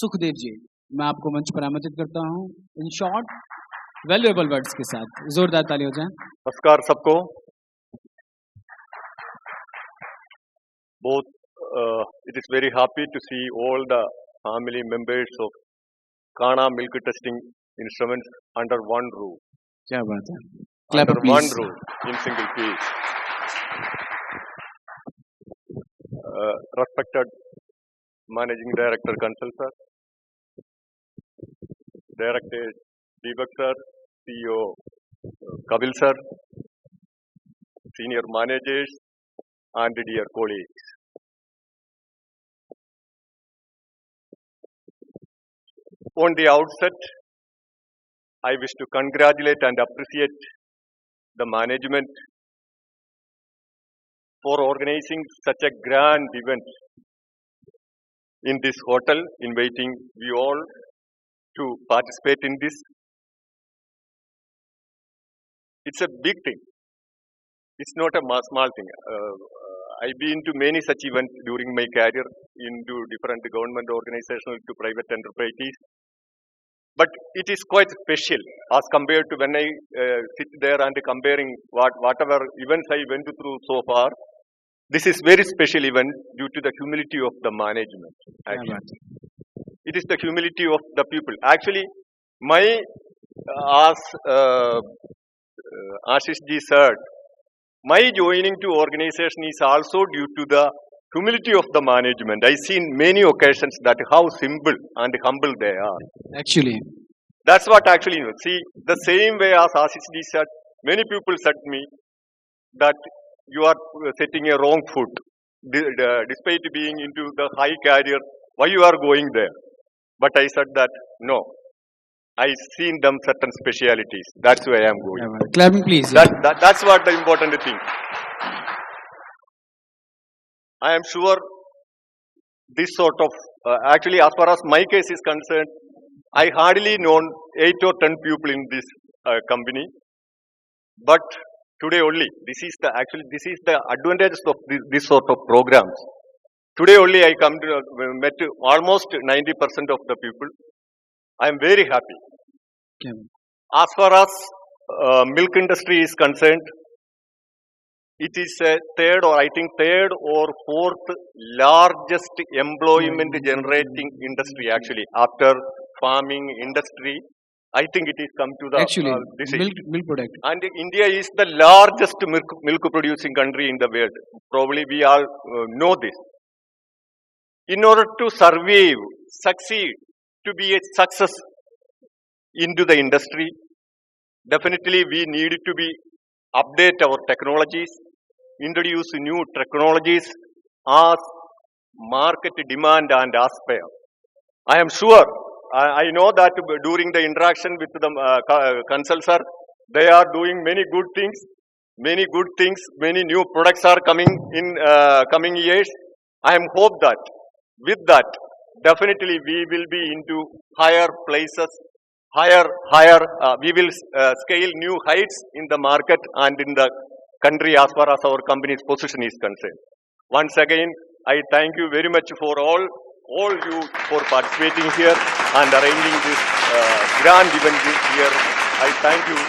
सुखदेव जी, मैं आपको मंच पर आमंत्रित करता हूं इन शॉर्ट वैल्यूएबल वर्ड्स के साथ। जोरदार ताली हो जाए। नमस्कार सबको। Both it is very happy to see all the family members of Kanha milk testing instruments under one roof. क्या बात है। Clap under please. one roof in single piece. Respected Managing Director Kansal sir, Director Deepak sir, CEO Kabil sir, senior managers and dear colleagues. On the outset, I wish to congratulate and appreciate the management for organizing such a grand event in this hotel, inviting you all to participate in this. It's a big thing. It's not a small thing. I've been to many such events during my career into different government organizations to private enterprises. But it is quite special as compared to when I sit there and comparing whatever events I went through so far. This is very special event due to the humility of the management. Actually. It is the humility of the people. Actually, as Ashish ji said, my joining to organization is also due to the humility of the management. I seen many occasions that how simple and humble they are. Actually, that's what actually see the same way as Ashish ji said. Many people said to me that you are setting a wrong foot, despite being into the high career. Why you are going there? But I said that no. I seen them certain specialities. That's why I am going. Clapping, please. That's what the important thing. I am sure this sort of actually, as far as my case is concerned, I hardly known 8 or 10 people in this company. But today only, this is the advantages of this sort of programs. Today only I met almost 90% of the people. I am very happy. Okay. As far as milk industry is concerned, it is a third or fourth largest employment generating industry actually after farming industry. I think it is come to the milk product. And India is the largest milk producing country in the world. Probably we all know this. In order to survive, succeed, to be a success into the industry, definitely we need to be update our technologies, introduce new technologies as market demand and aspire. I am sure, I know that during the interaction with the Kansal sir, they are doing many good things, many new products are coming in coming years. I am hope that with that, definitely we will be into higher places, we will scale new heights in the market and in the country as far as our company's position is concerned. Once again, I thank you very much for all you for participating here and arranging this grand event here. I thank you.